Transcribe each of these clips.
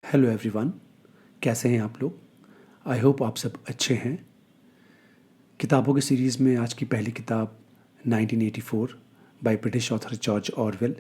Hello everyone, कैसे हैं आप लोग। आई होप आप सब अच्छे हैं। किताबों की सीरीज़ में आज की पहली किताब 1984 by British author George Orwell.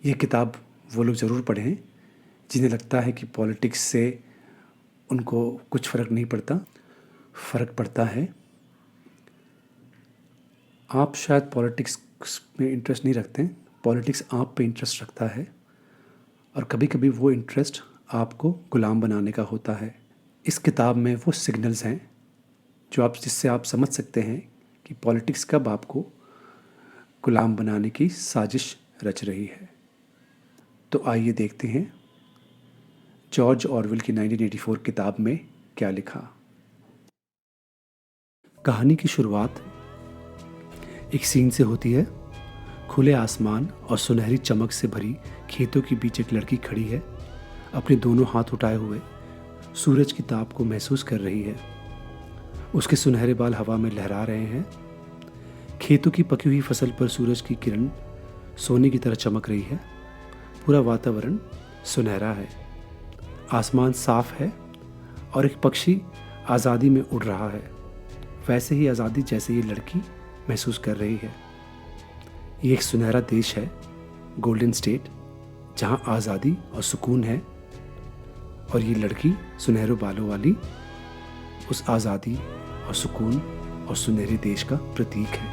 ये किताब वो लोग ज़रूर पढ़ें जिन्हें लगता है कि पॉलिटिक्स से उनको कुछ फ़र्क नहीं पड़ता। फ़र्क पड़ता है। आप शायद पॉलिटिक्स में इंटरेस्ट नहीं रखते हैं, पॉलिटिक्स आप पे इंटरेस्ट रखता है और कभी कभी वो इंटरेस्ट आपको गुलाम बनाने का होता है। इस किताब में वो सिग्नल्स हैं जो आप जिससे आप समझ सकते हैं कि पॉलिटिक्स कब आपको गुलाम बनाने की साजिश रच रही है। तो आइए देखते हैं जॉर्ज ऑरवेल की 1984 किताब में क्या लिखा। कहानी की शुरुआत एक सीन से होती है। खुले आसमान और सुनहरी चमक से भरी खेतों के बीच एक लड़की खड़ी है, अपने दोनों हाथ उठाए हुए सूरज की ताप को महसूस कर रही है। उसके सुनहरे बाल हवा में लहरा रहे हैं। खेतों की पकी हुई फसल पर सूरज की किरण सोने की तरह चमक रही है। पूरा वातावरण सुनहरा है। आसमान साफ है और एक पक्षी आज़ादी में उड़ रहा है, वैसे ही आज़ादी जैसे ये लड़की महसूस कर रही है। ये एक सुनहरा देश है, गोल्डन स्टेट, जहाँ आज़ादी और सुकून है। और ये लड़की सुनहरे बालों वाली उस आज़ादी और सुकून और सुनहरे देश का प्रतीक है।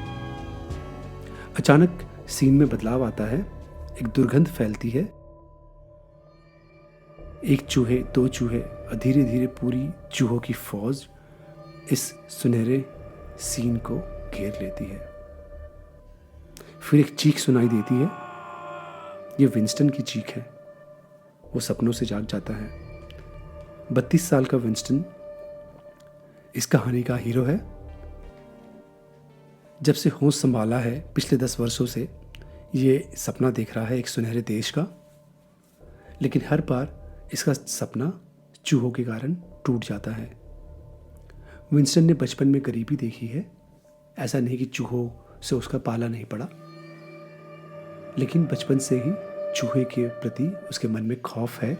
अचानक सीन में बदलाव आता है। एक दुर्गंध फैलती है। एक चूहे, दो चूहे और धीरे धीरे पूरी चूहों की फौज इस सुनहरे सीन को घेर लेती है। फिर एक चीख सुनाई देती है। ये विंस्टन की चीख है। वो सपनों से जाग जाता है। 32 साल का विंस्टन इस कहानी का हीरो है। जब से होश संभाला है पिछले 10 वर्षों से ये सपना देख रहा है एक सुनहरे देश का, लेकिन हर बार इसका सपना चूहों के कारण टूट जाता है। विंस्टन ने बचपन में गरीबी देखी है। ऐसा नहीं कि चूहों से उसका पाला नहीं पड़ा, लेकिन बचपन से ही चूहे के प्रति उसके मन में खौफ है।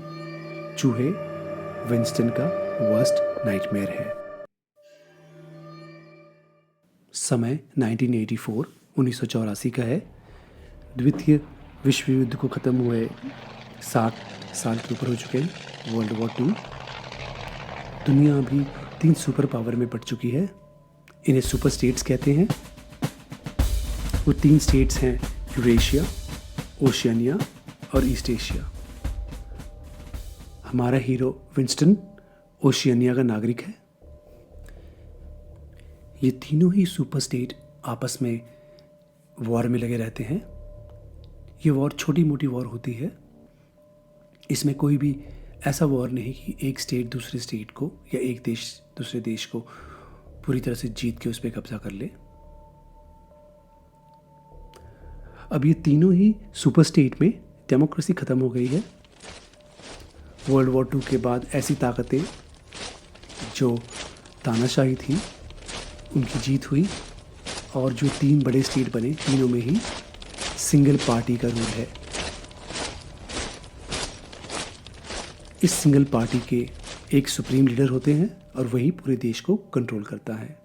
चूहे विंस्टन का वर्स्ट नाइटमेयर है। समय 1984 का है। द्वितीय विश्व युद्ध को ख़त्म हुए 60 साल के ऊपर हो चुके हैं। World war 2। दुनिया अभी 3 सुपर पावर में बढ़ चुकी है। इन्हें सुपर स्टेट्स कहते हैं। वो 3 स्टेट्स हैं, यूरेशिया, ओशियानिया और ईस्ट एशिया। हमारा हीरो विंस्टन ओशियानिया का नागरिक है। ये तीनों ही सुपर स्टेट आपस में वॉर में लगे रहते हैं। ये वॉर छोटी मोटी वॉर होती है। इसमें कोई भी ऐसा वॉर नहीं कि एक स्टेट दूसरे स्टेट को या एक देश दूसरे देश को पूरी तरह से जीत के उस पर कब्जा कर ले। अब ये तीनों ही सुपर स्टेट में डेमोक्रेसी ख़त्म हो गई है। वर्ल्ड वॉर 2 के बाद ऐसी ताकतें जो तानाशाही थी उनकी जीत हुई और जो 3 बड़े स्टेट बने, तीनों में ही सिंगल पार्टी का रूल है। इस सिंगल पार्टी के एक सुप्रीम लीडर होते हैं और वही पूरे देश को कंट्रोल करता है।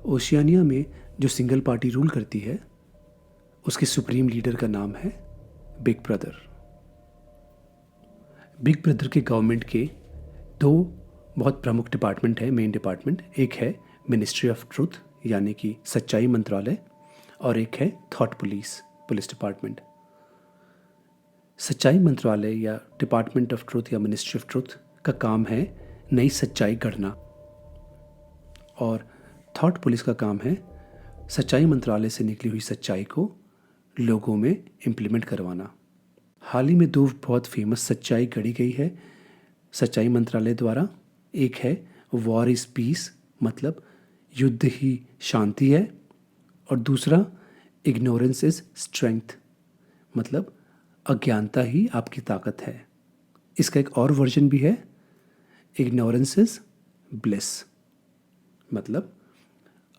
ओशियानिया में जो सिंगल पार्टी रूल करती है उसके सुप्रीम लीडर का नाम है बिग ब्रदर। बिग ब्रदर के गवर्नमेंट के 2 बहुत प्रमुख डिपार्टमेंट है, मेन डिपार्टमेंट। एक है मिनिस्ट्री ऑफ ट्रूथ यानी कि सच्चाई मंत्रालय, और एक है थॉट पुलिस डिपार्टमेंट। सच्चाई मंत्रालय या डिपार्टमेंट ऑफ ट्रूथ या मिनिस्ट्री ऑफ ट्रूथ का काम है नई सच्चाई गढ़ना, और थॉट पुलिस का काम है सच्चाई मंत्रालय से निकली हुई सच्चाई को लोगों में इम्प्लीमेंट करवाना। हाल ही में 2 बहुत फेमस सच्चाई गढ़ी गई है सच्चाई मंत्रालय द्वारा। एक है वॉर इज़ पीस, मतलब युद्ध ही शांति है, और दूसरा इग्नोरेंस इज़ स्ट्रेंथ, मतलब अज्ञानता ही आपकी ताकत है। इसका एक और वर्जन भी है, इग्नोरेंस इज़ ब्लिस, मतलब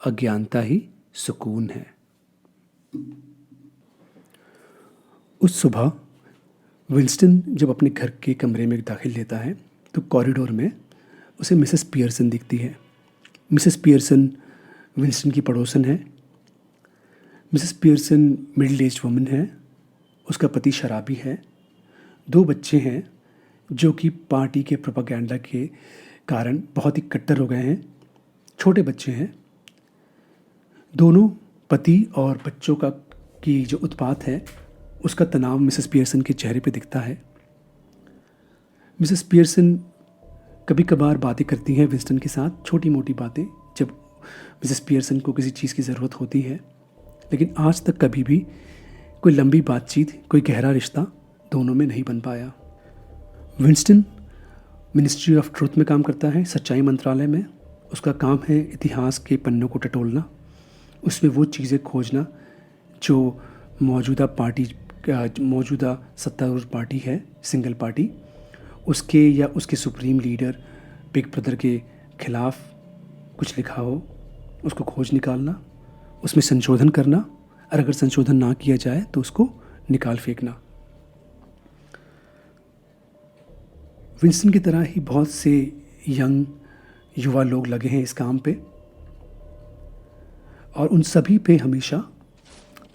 अज्ञानता ही सुकून है। उस सुबह विंस्टन जब अपने घर के कमरे में दाखिल लेता है तो कॉरिडोर में उसे मिसेस पियर्सन दिखती है। मिसेस पियर्सन विंस्टन की पड़ोसन है। Mrs Pearson middle age woman है। उसका पति शराबी है। 2 बच्चे हैं जो कि पार्टी के प्रोपेगेंडा के कारण बहुत ही कट्टर हो गए हैं। छोटे बच्चे हैं। दोनों पति और बच्चों का की जो उत्पात है उसका तनाव मिसेस पियर्सन के चेहरे पे दिखता है। मिसेस पियर्सन कभी कभार बातें करती हैं विंस्टन के साथ, छोटी मोटी बातें, जब मिसेस पियर्सन को किसी चीज़ की ज़रूरत होती है। लेकिन आज तक कभी भी कोई लंबी बातचीत, कोई गहरा रिश्ता दोनों में नहीं बन पाया। विंस्टन मिनिस्ट्री ऑफ ट्रूथ में काम करता है, सच्चाई मंत्रालय में। उसका काम है इतिहास के पन्नों को टटोलना, उसमें वो चीज़ें खोजना जो मौजूदा सत्तारूढ़ पार्टी है, सिंगल पार्टी, उसके या उसके सुप्रीम लीडर बिग ब्रदर के खिलाफ कुछ लिखा हो, उसको खोज निकालना, उसमें संशोधन करना, और अगर संशोधन ना किया जाए तो उसको निकाल फेंकना। विंस्टन की तरह ही बहुत से यंग युवा लोग लगे हैं इस काम पे, और उन सभी पे हमेशा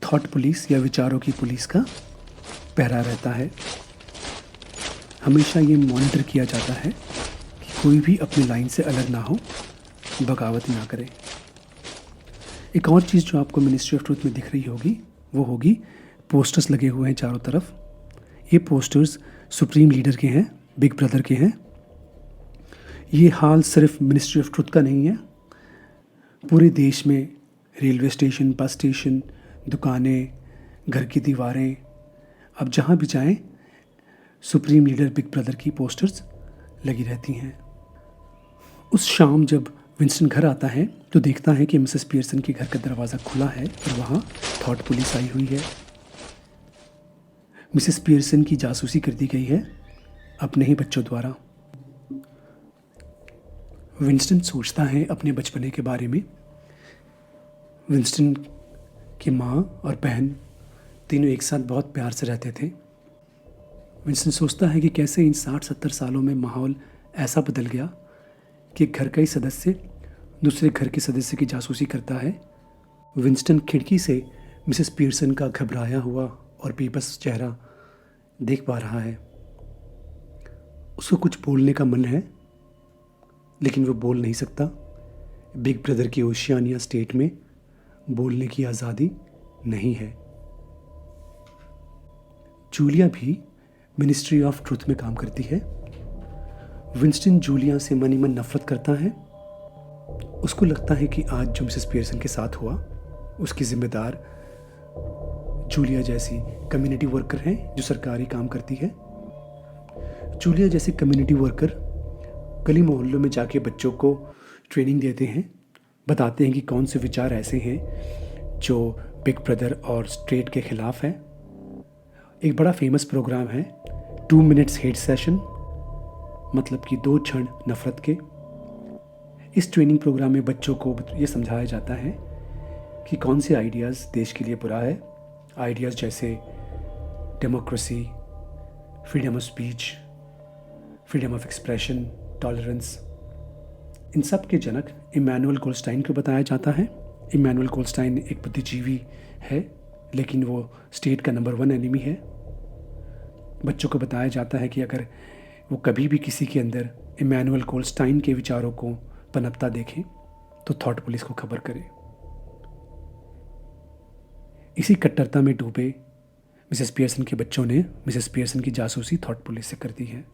थॉट पुलिस या विचारों की पुलिस का पहरा रहता है। हमेशा ये मॉनिटर किया जाता है कि कोई भी अपनी लाइन से अलग ना हो, बगावत ना करे। एक और चीज़ जो आपको मिनिस्ट्री ऑफ ट्रूथ में दिख रही होगी वो होगी पोस्टर्स लगे हुए हैं चारों तरफ। ये पोस्टर्स सुप्रीम लीडर के हैं, बिग ब्रदर के हैं। ये हाल सिर्फ मिनिस्ट्री ऑफ ट्रूथ का नहीं है, पूरे देश में रेलवे स्टेशन, बस स्टेशन, दुकानें, घर की दीवारें, अब जहाँ भी जाएं सुप्रीम लीडर बिग ब्रदर की पोस्टर्स लगी रहती हैं। उस शाम जब विंस्टन घर आता है तो देखता है कि मिसेस पियर्सन के घर का दरवाज़ा खुला है और वहाँ थॉट पुलिस आई हुई है। मिसेस पियर्सन की जासूसी कर दी गई है अपने ही बच्चों द्वारा। विंस्टन सोचता है अपने बचपने के बारे में। विंस्टन की माँ और बहन तीनों एक साथ बहुत प्यार से रहते थे। विंस्टन सोचता है कि कैसे इन 60-70 सालों में माहौल ऐसा बदल गया कि घर का ही सदस्य दूसरे घर के सदस्य की जासूसी करता है। विंस्टन खिड़की से मिसेस पियर्सन का घबराया हुआ और बेबस चेहरा देख पा रहा है। उसको कुछ बोलने का मन है लेकिन वो बोल नहीं सकता। बिग ब्रदर की ओशियानिया स्टेट में बोलने की आज़ादी नहीं है। जूलिया भी मिनिस्ट्री ऑफ ट्रूथ में काम करती है। विंस्टन जूलिया से मन ही मन नफरत करता है। उसको लगता है कि आज जो मिसेस पियर्सन के साथ हुआ उसकी जिम्मेदार जूलिया जैसी कम्युनिटी वर्कर हैं जो सरकारी काम करती है। जूलिया जैसे कम्युनिटी वर्कर गली मोहल्लों में जाके बच्चों को ट्रेनिंग देते हैं, बताते हैं कि कौन से विचार ऐसे हैं जो बिग ब्रदर और स्टेट के ख़िलाफ़ हैं। एक बड़ा फेमस प्रोग्राम है 2 मिनट्स हेट सेशन, मतलब कि 2 क्षण नफ़रत के। इस ट्रेनिंग प्रोग्राम में बच्चों को ये समझाया जाता है कि कौन से आइडियाज़ देश के लिए बुरा है। आइडियाज़ जैसे democracy, freedom of speech, freedom of expression, tolerance. इन सब के जनक इमैनुअल गोल्डस्टाइन को बताया जाता है। इमैनुअल गोल्डस्टाइन एक बुद्धिजीवी है लेकिन वो स्टेट का नंबर 1 एनिमी है। बच्चों को बताया जाता है कि अगर वो कभी भी किसी के अंदर इमैनुअल गोल्डस्टाइन के विचारों को पनपता देखें तो थॉट पुलिस को खबर करें। इसी कट्टरता में डूबे मिसेस पियर्सन के बच्चों ने मिसेस पियर्सन की जासूसी थॉट पुलिस से कर दी है।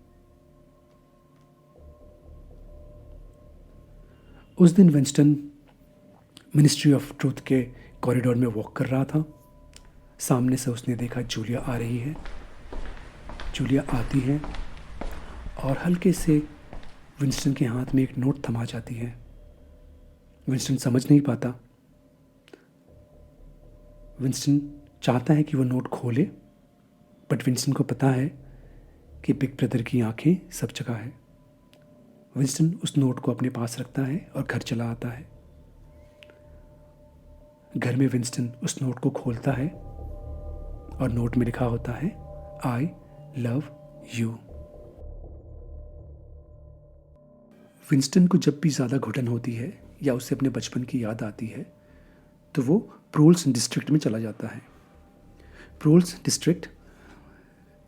उस दिन विंस्टन मिनिस्ट्री ऑफ ट्रूथ के कॉरिडोर में वॉक कर रहा था। सामने से उसने देखा जूलिया आ रही है। जूलिया आती है और हल्के से विंस्टन के हाथ में एक नोट थमा जाती है। विंस्टन समझ नहीं पाता। विंस्टन चाहता है कि वो नोट खोले, बट विंस्टन को पता है कि बिग ब्रदर की आंखें सब जगह है। विंस्टन उस नोट को अपने पास रखता है और घर चला आता है। घर में विंस्टन उस नोट को खोलता है और नोट में लिखा होता है, आई लव यू। विंस्टन को जब भी ज़्यादा घुटन होती है या उसे अपने बचपन की याद आती है तो वो प्रोल्स डिस्ट्रिक्ट में चला जाता है। प्रोल्स डिस्ट्रिक्ट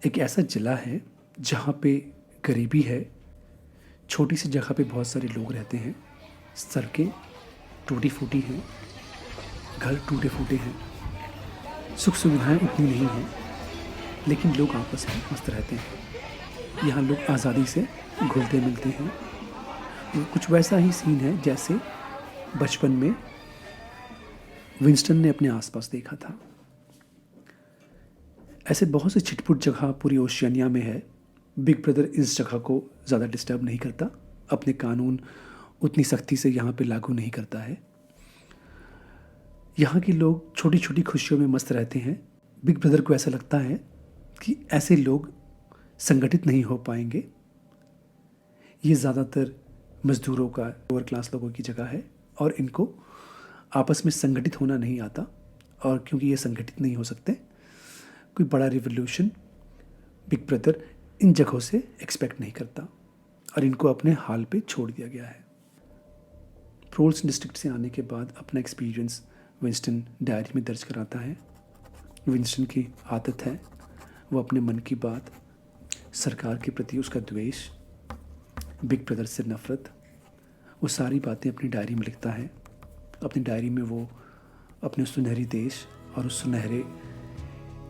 एक ऐसा जिला है जहाँ पे गरीबी है, छोटी सी जगह पे बहुत सारे लोग रहते हैं, सड़कें टूटी फूटी हैं, घर टूटे फूटे हैं, सुख सुविधाएं उतनी नहीं हैं, लेकिन लोग आपस में मस्त रहते हैं। यहाँ लोग आज़ादी से घुलते मिलते हैं। कुछ वैसा ही सीन है जैसे बचपन में विंस्टन ने अपने आसपास देखा था। ऐसे बहुत से छिटपुट जगह पूरी ओशियानिया में है। बिग ब्रदर इस जगह को ज़्यादा डिस्टर्ब नहीं करता, अपने कानून उतनी सख्ती से यहाँ पे लागू नहीं करता है। यहाँ के लोग छोटी छोटी खुशियों में मस्त रहते हैं। बिग ब्रदर को ऐसा लगता है कि ऐसे लोग संगठित नहीं हो पाएंगे। ये ज़्यादातर मज़दूरों का, लोअर क्लास लोगों की जगह है और इनको आपस में संगठित होना नहीं आता। और क्योंकि ये संगठित नहीं हो सकते, कोई बड़ा रिवोल्यूशन बिग ब्रदर इन जगहों से एक्सपेक्ट नहीं करता और इनको अपने हाल पे छोड़ दिया गया है। प्रोल्स डिस्ट्रिक्ट से आने के बाद अपना एक्सपीरियंस विंस्टन डायरी में दर्ज कराता है। विंस्टन की आदत है वो अपने मन की बात, सरकार के प्रति उसका द्वेष, बिग ब्रदर से नफ़रत, वो सारी बातें अपनी डायरी में लिखता है। अपनी डायरी में वो अपने सुनहरी देश और उस सुनहरे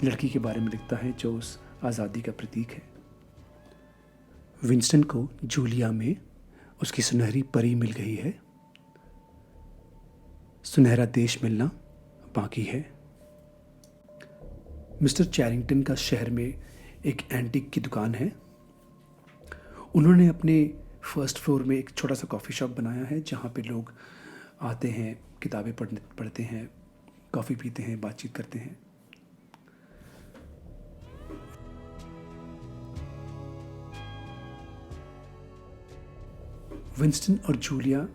लड़की के बारे में लिखता है जो उस आज़ादी का प्रतीक है। विंस्टन को जूलिया में उसकी सुनहरी परी मिल गई है। सुनहरा देश मिलना बाकी है। मिस्टर चैरिंगटन का शहर में एक एंटीक की दुकान है। उन्होंने अपने फर्स्ट फ्लोर में एक छोटा सा कॉफ़ी शॉप बनाया है जहाँ पे लोग आते हैं, किताबें पढ़ते हैं, कॉफ़ी पीते हैं, बातचीत करते हैं। विंस्टन और जूलिया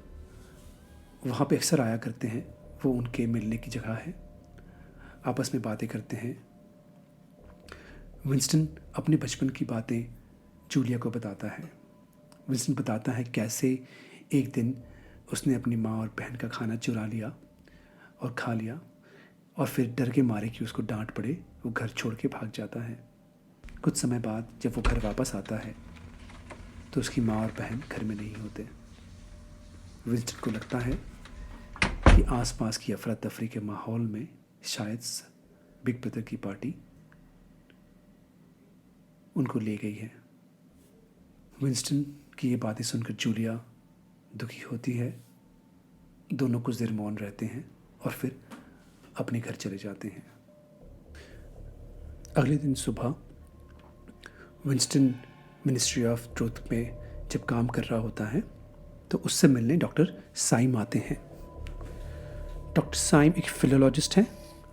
वहाँ पे अक्सर आया करते हैं। वो उनके मिलने की जगह है, आपस में बातें करते हैं। विंस्टन अपने बचपन की बातें जूलिया को बताता है। विंस्टन बताता है कैसे एक दिन उसने अपनी माँ और बहन का खाना चुरा लिया और खा लिया और फिर डर के मारे कि उसको डांट पड़े वो घर छोड़ के भाग जाता है। कुछ समय बाद जब वो घर वापस आता है तो उसकी माँ और बहन घर में नहीं होते। विंस्टन को लगता है कि आसपास की अफरा तफरी के माहौल में शायद बिग ब्रदर की पार्टी उनको ले गई है। विंस्टन की ये बातें सुनकर जूलिया दुखी होती है। दोनों कुछ देर मौन रहते हैं और फिर अपने घर चले जाते हैं। अगले दिन सुबह विंस्टन मिनिस्ट्री ऑफ ट्रूथ में जब काम कर रहा होता है तो उससे मिलने डॉक्टर साइम आते हैं। डॉक्टर साइम एक फिलोलॉजिस्ट हैं,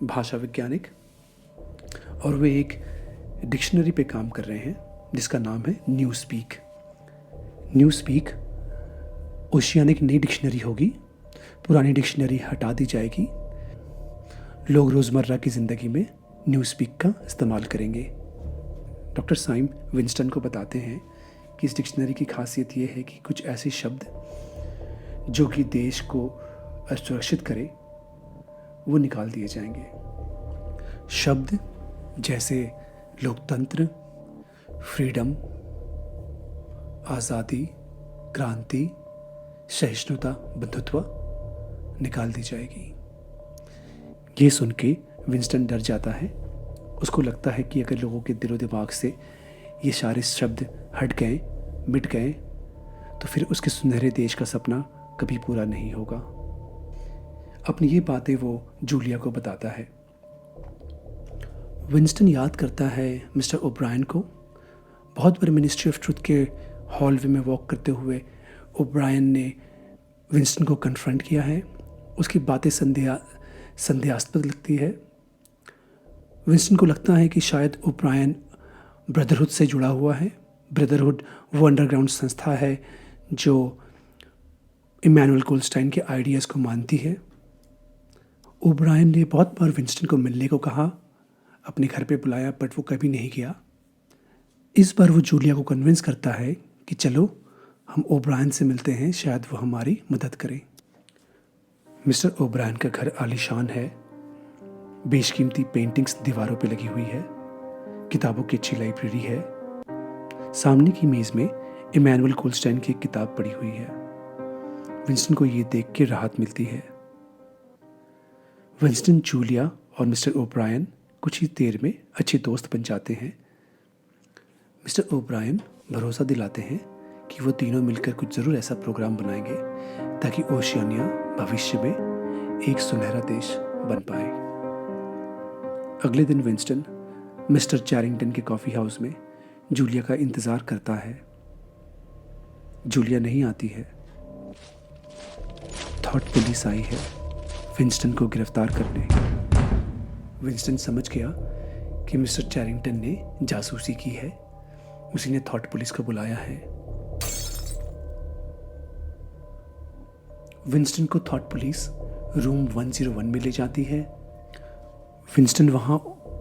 भाषा वैज्ञानिक, और वे एक डिक्शनरी पे काम कर रहे हैं जिसका नाम है new speak. New speak oceanic नई डिक्शनरी होगी। पुरानी डिक्शनरी हटा दी जाएगी। लोग रोज़मर्रा की ज़िंदगी में न्यू स्पीक का इस्तेमाल करेंगे। डॉक्टर साइम विंस्टन को बताते हैं कि इस डिक्शनरी की खासियत ये है कि कुछ ऐसे शब्द जो कि देश को असुरक्षित करे वो निकाल दिए जाएंगे। शब्द जैसे लोकतंत्र, फ्रीडम, आज़ादी, क्रांति, सहिष्णुता, बंधुत्व निकाल दी जाएगी। ये सुन के विंस्टन डर जाता है। उसको लगता है कि अगर लोगों के दिलो दिमाग से ये सारे शब्द हट गए, मिट गए, तो फिर उसके सुनहरे देश का सपना कभी पूरा नहीं होगा। अपनी ये बातें वो जूलिया को बताता है। विंस्टन याद करता है मिस्टर ओब्रायन को। बहुत बार मिनिस्ट्री ऑफ ट्रूथ के हॉलवे में वॉक करते हुए ओब्रायन ने विंस्टन को कन्फ्रंट किया है। उसकी बातें संदेहास्पद लगती है। विंस्टन को लगता है कि शायद ओब्रायन ब्रदरहुड से जुड़ा हुआ है। ब्रदरहुड वो अंडरग्राउंड संस्था है जो इमैनुअल गोल्डस्टाइन के आइडियाज़ को मानती है। ओब्रायन ने बहुत बार विंस्टन को मिलने को कहा, अपने घर पे बुलाया, बट वो कभी नहीं गया। इस बार वो जूलिया को कन्विंस करता है कि चलो हम ओब्रायन से मिलते हैं, शायद वो हमारी मदद करें। मिस्टर ओब्रायन का घर आलीशान है, बेशकीमती पेंटिंग्स दीवारों पे लगी हुई है, किताबों की अच्छी लाइब्रेरी है। सामने की मेज़ में इमैनुअल कोल्स्टाइन की एक किताब पड़ी हुई है। विंस्टन को ये देख के राहत मिलती है। विंस्टन, जूलिया और मिस्टर ओब्रायन कुछ ही देर में अच्छे दोस्त बन जाते हैं। मिस्टर ओब्रायन भरोसा दिलाते हैं कि वो तीनों मिलकर कुछ ज़रूर ऐसा प्रोग्राम बनाएंगे ताकि ओशियानिया भविष्य में एक सुनहरा देश बन पाए। अगले दिन विंस्टन मिस्टर चैरिंगटन के कॉफ़ी हाउस में जूलिया का इंतज़ार करता है। जूलिया नहीं आती है। थॉट पुलिस आई है विंस्टन को गिरफ्तार करने। विंस्टन समझ गया कि मिस्टर चैरिंगटन ने जासूसी की है, उसी ने थॉट पुलिस को बुलाया है। विंस्टन को थॉट पुलिस रूम 101 में ले जाती है। विंस्टन वहाँ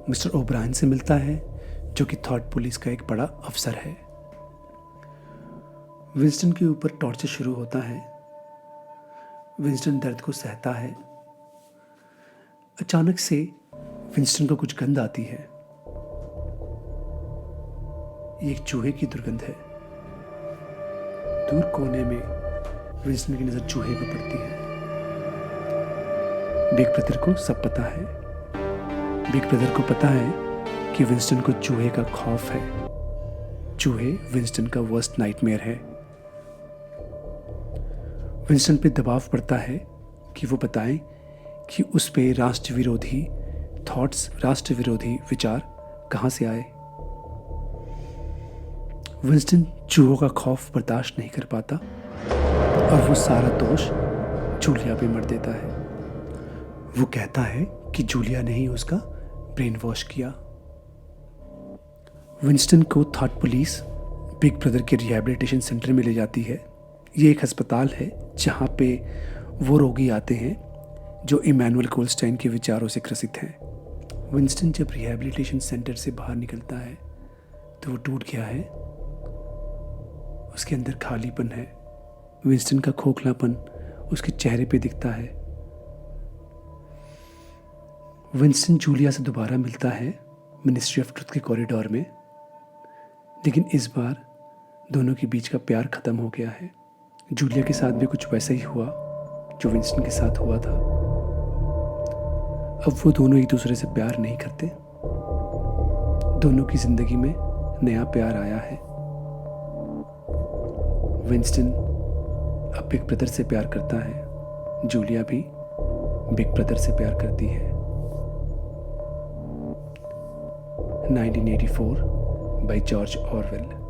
मिस्टर ओब्रायन से मिलता है, जो कि थॉट पुलिस का एक बड़ा अफसर है। विंस्टन के ऊपर टॉर्चर शुरू होता है। विंस्टन दर्द को सहता है। अचानक से विंस्टन को कुछ गंध आती है। ये एक चूहे की दुर्गंध है। दूर कोने में विंस्टन की नजर चूहे पर पड़ती है। बिग ब्रदर को सब पता है। बिग ब्रदर को पता है कि विंस्टन को चूहे का खौफ है। चूहे विंस्टन का वर्स्ट नाइटमेयर है। विंस्टन पे दबाव पड़ता है कि वो बताएं कि उस पे राष्ट्र विरोधी थॉट्स, राष्ट्र विरोधी विचार कहाँ से आए। विंस्टन चूहों का खौफ बर्दाश्त नहीं कर पाता और वो सारा दोष जूलिया पे मर देता है। वो कहता है कि जूलिया ने ही उसका ब्रेन वॉश किया। विंस्टन को थॉट पुलिस बिग ब्रदर के रिहैबिलिटेशन सेंटर में ले जाती है। ये एक अस्पताल है जहाँ पे वो रोगी आते हैं जो इमैनुअल कोल्स्टाइन के विचारों से ग्रसित हैं। विंस्टन जब रिहैबिलिटेशन सेंटर से बाहर निकलता है तो वो टूट गया है। उसके अंदर खालीपन है। विंस्टन का खोखलापन उसके चेहरे पे दिखता है। विंस्टन जूलिया से दोबारा मिलता है मिनिस्ट्री ऑफ ट्रुथ के कॉरिडोर में, लेकिन इस बार दोनों के बीच का प्यार खत्म हो गया है। जूलिया के साथ भी कुछ वैसा ही हुआ जो विंस्टन के साथ हुआ था। अब वो दोनों एक दूसरे से प्यार नहीं करते। दोनों की जिंदगी में नया प्यार आया है। विंस्टन अब बिग ब्रदर से प्यार करता है। जूलिया भी बिग ब्रदर से प्यार करती है। 1984 by जॉर्ज ऑरवेल।